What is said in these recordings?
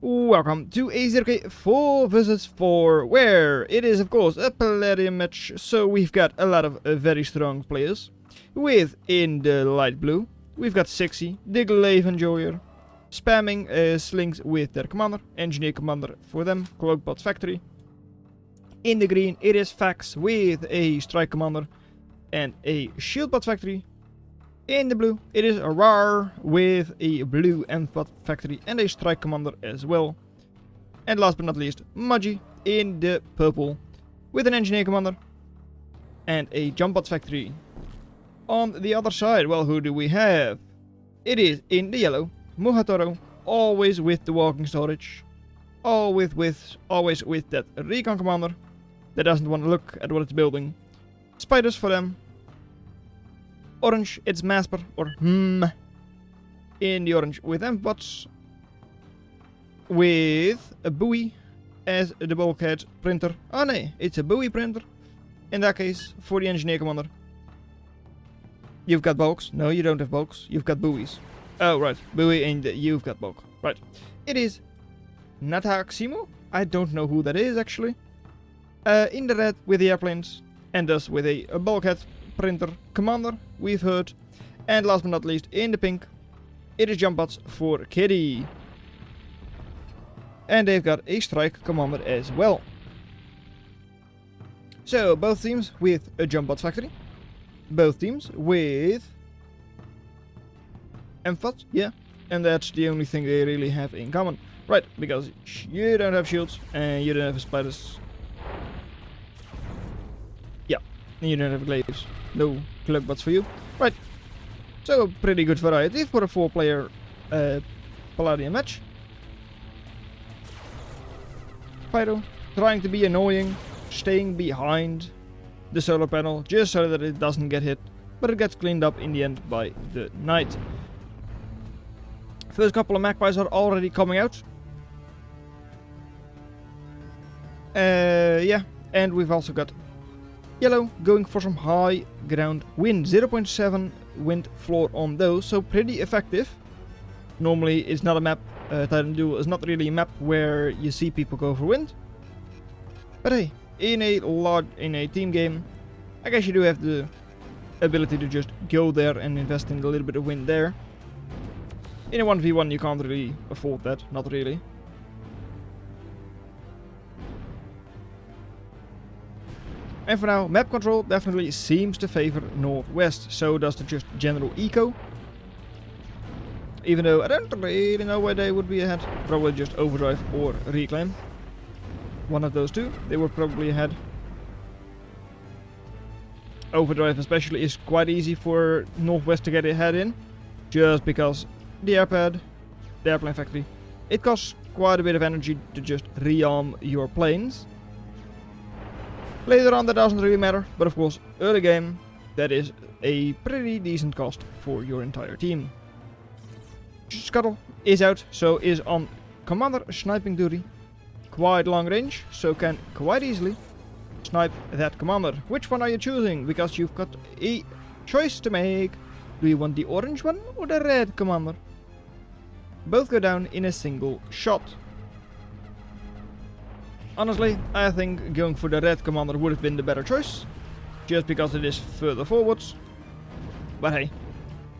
Welcome to a zerok 4 vs 4, where it is of course a Palladium match, so we've got a lot of very strong players. With, in the light blue, we've got Sixy, the Glaive Enjoyer, spamming slings with their commander, engineer commander for them, Cloakbot Factory. In the green it is Fax with a strike commander and a shieldbot factory. In the blue, it is a Rar with a blue Endbot factory and a strike commander as well. And last but not least, Mudgy in the purple with an engineer commander and a jumpbot factory. On the other side, well, who do we have? It is in the yellow, Muhatoro, always with the walking storage, always with that recon commander that doesn't want to look at what it's building. Spiders for them. Orange, it's Masper, or in the orange with Endbots, with a buoy as the bulkhead printer. Oh no, it's a buoy printer. In that case, for the engineer commander. You've got bulks. No, you don't have bulks. You've got buoys. Oh, right. Buoy and you've got bulk. Right. It is Nataximo. I don't know who that is, actually. In the red with the airplanes, and thus with a bulkhead printer commander, we've heard. And last but not least, in the pink, it is Jumpbots for Kitty. And they've got a strike commander as well. So, both teams with a Jumpbot factory. Both teams with Emphot, yeah. And that's the only thing they really have in common. Right, because you don't have shields and you don't have spiders. Yeah, and you don't have glaives. No cloakbots for you. Right, so a pretty good variety for a 4-player Palladium match. Pyro, trying to be annoying, staying behind the solar panel just so that it doesn't get hit, but it gets cleaned up in the end by the knight. First couple of magpies are already coming out. Yeah, and we've also got yellow going for some high ground wind, 0.7 wind floor on those, so pretty effective. Normally it's not a map, Titan Duel is not really a map where you see people go for wind. But hey, in a team game, I guess you do have the ability to just go there and invest in a little bit of wind there. In a 1v1 you can't really afford that, not really. And for now, map control definitely seems to favor northwest, so does the just general eco. Even though I don't really know where they would be ahead. Probably just overdrive or reclaim. One of those two, they were probably ahead. Overdrive especially is quite easy for northwest to get ahead in, just because the airpad, the airplane factory, it costs quite a bit of energy to just rearm your planes. Later on that doesn't really matter, but of course early game that is a pretty decent cost for your entire team. Scuttle is out, so is on commander sniping duty. Quite long range, so can quite easily snipe that commander. Which one are you choosing? Because you've got a choice to make. Do you want the orange one or the red commander? Both go down in a single shot. Honestly, I think going for the red commander would have been the better choice, just because it is further forwards. But hey,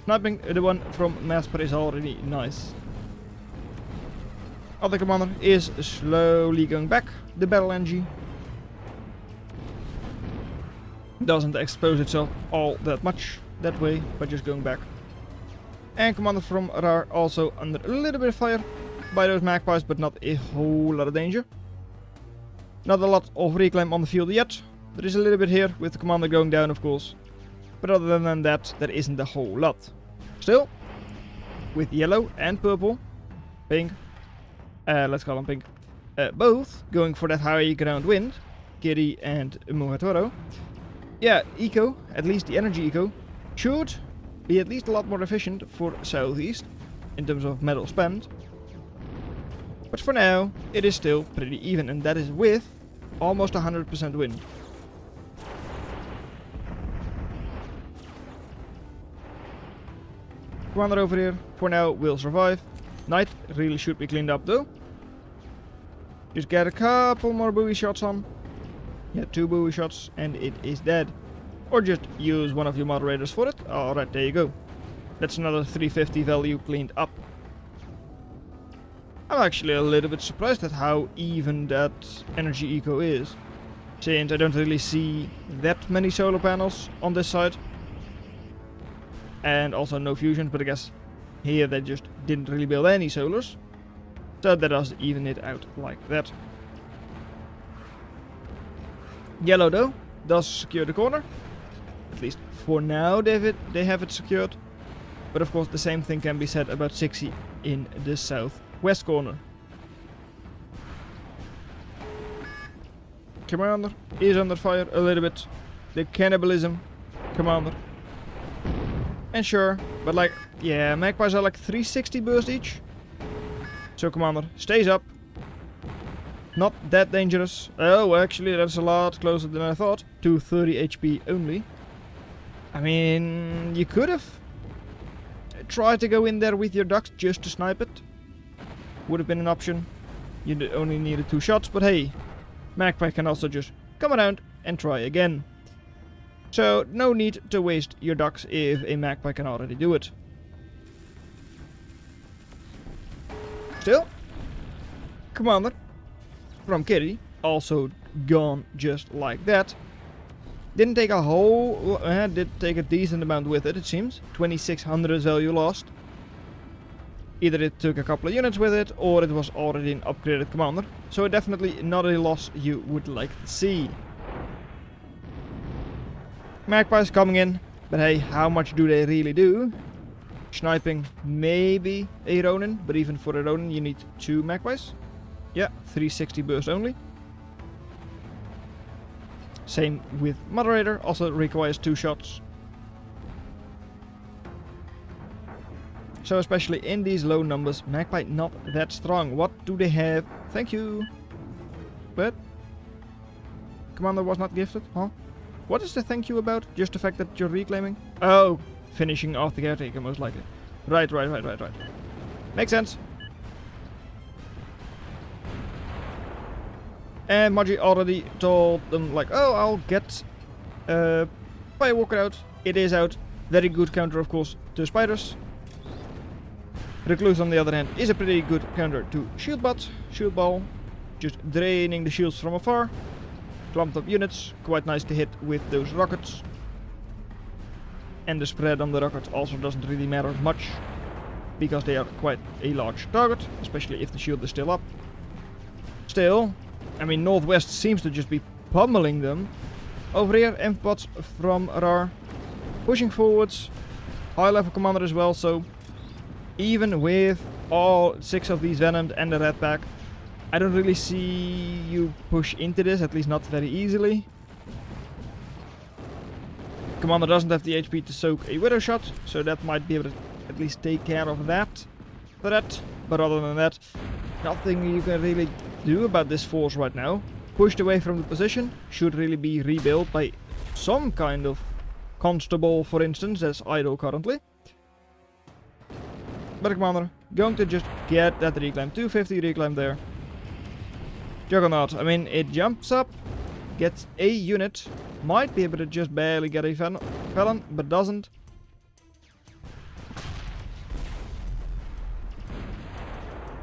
sniping the one from Masper is already nice. Other commander is slowly going back. The battle NG doesn't expose itself all that much that way, but just going back. And commander from Rar also under a little bit of fire by those magpies, but not a whole lot of danger. Not a lot of reclaim on the field yet. There is a little bit here with the commander going down, of course. But other than that, there isn't a whole lot. Still, with yellow and purple, pink, let's call them pink, both going for that high ground wind, Kitty and Muhatoro. Yeah, eco, at least the energy eco, should be at least a lot more efficient for southeast in terms of metal spent. But for now, it is still pretty even, and that is with almost 100% wind. Commander over here, for now, will survive. Knight really should be cleaned up though. Just get a couple more buoy shots on. Yeah, 2 buoy shots and it is dead. Or just use one of your moderators for it. Alright, there you go. That's another 350 value cleaned up. I'm actually a little bit surprised at how even that energy eco is. Since I don't really see that many solar panels on this side. And also no fusions, but I guess here they just didn't really build any solars. So that does even it out like that. Yellow though does secure the corner. At least for now they have it secured. But of course the same thing can be said about 60 in the southwest corner. Commander is under fire a little bit. The cannibalism commander. And sure, but like, yeah, magpies are like 360 burst each. So commander stays up. Not that dangerous. Oh, actually that's a lot closer than I thought. 230 HP only. I mean, you could have tried to go in there with your ducks just to snipe it. Would have been an option. You only needed 2 shots, but hey, magpie can also just come around and try again. So no need to waste your ducks if a magpie can already do it. Still, commander from Kitty also gone just like that. Didn't take a whole, did take a decent amount with it, it seems. 2600 value lost. Either it took a couple of units with it, or it was already an upgraded commander. So definitely not a loss you would like to see. Magpies coming in, but hey, how much do they really do? Sniping, maybe a Ronin, but even for a Ronin you need 2 magpies. Yeah, 360 burst only. Same with moderator, also requires 2 shots. So especially in these low numbers, magpie not that strong. What do they have? Thank you. But commander was not gifted, huh? What is the thank you about? Just the fact that you're reclaiming? Oh, finishing off the caretaker most likely. Right. Makes sense. And Maggi already told them like, oh, I'll get Firewalker out. It is out. Very good counter, of course, to spiders. Recluse, on the other hand, is a pretty good counter to shield bot. Shield ball, just draining the shields from afar. Clumped up units, quite nice to hit with those rockets. And the spread on the rockets also doesn't really matter much, because they are quite a large target, especially if the shield is still up. Still, I mean, Northwest seems to just be pummeling them. Over here, Bots from Rar, pushing forwards. High level commander as well, so even with all 6 of these Venomed and the Red Pack, I don't really see you push into this, at least not very easily. Commander doesn't have the HP to soak a Widow Shot, so that might be able to at least take care of that threat. But other than that, nothing you can really do about this force right now. Pushed away from the position, should really be rebuilt by some kind of constable, for instance, that's idle currently. But commander, going to just get that reclaim, 250 reclaim there. Juggernaut, I mean, it jumps up, gets a unit, might be able to just barely get a Felon, but doesn't.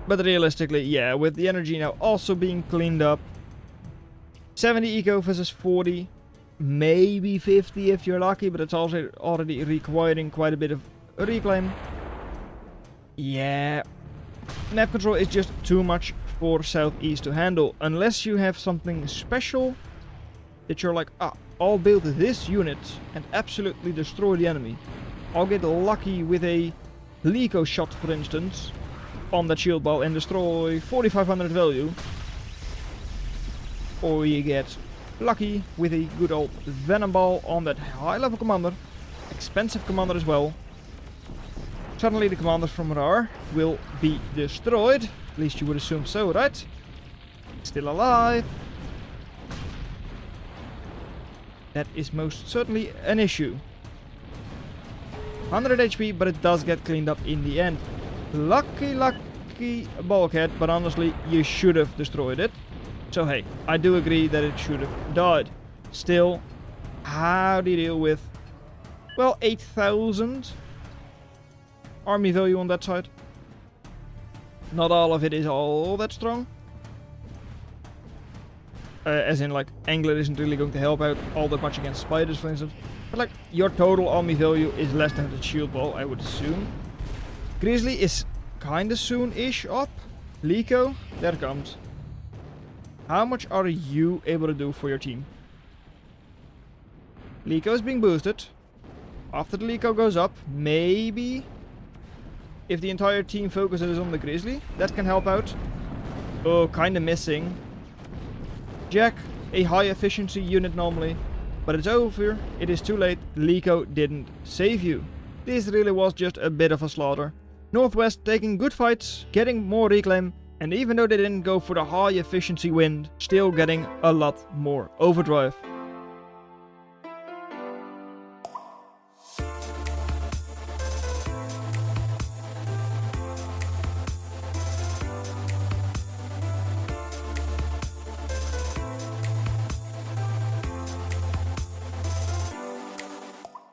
But realistically, yeah, with the energy now also being cleaned up, 70 eco versus 40, maybe 50 if you're lucky, but it's also already requiring quite a bit of reclaim. Yeah, map control is just too much for Southeast to handle, unless you have something special that you're like, ah, I'll build this unit and absolutely destroy the enemy. I'll get lucky with a Lico shot, for instance, on that shield ball and destroy 4500 value. Or you get lucky with a good old Venom ball on that high level commander, expensive commander as well. Suddenly the commanders from Rar will be destroyed. At least you would assume so, right? Still alive. That is most certainly an issue. 100 HP, but it does get cleaned up in the end. Lucky bulkhead, but honestly, you should have destroyed it. So hey, I do agree that it should have died. Still, how do you deal with, well, 8,000 army value on that side? Not all of it is all that strong. As in, like, Angler isn't really going to help out all that much against spiders, for instance. But, like, your total army value is less than the shield wall, I would assume. Grizzly is kinda soon-ish up. Lico, there it comes. How much are you able to do for your team? Lico is being boosted. After the Lico goes up, maybe if the entire team focuses on the Grizzly, that can help out. Oh, kinda missing. Jack, a high efficiency unit normally, but it's over. It is too late. Lico didn't save you. This really was just a bit of a slaughter. Northwest taking good fights, getting more reclaim, and even though they didn't go for the high efficiency wind, still getting a lot more overdrive.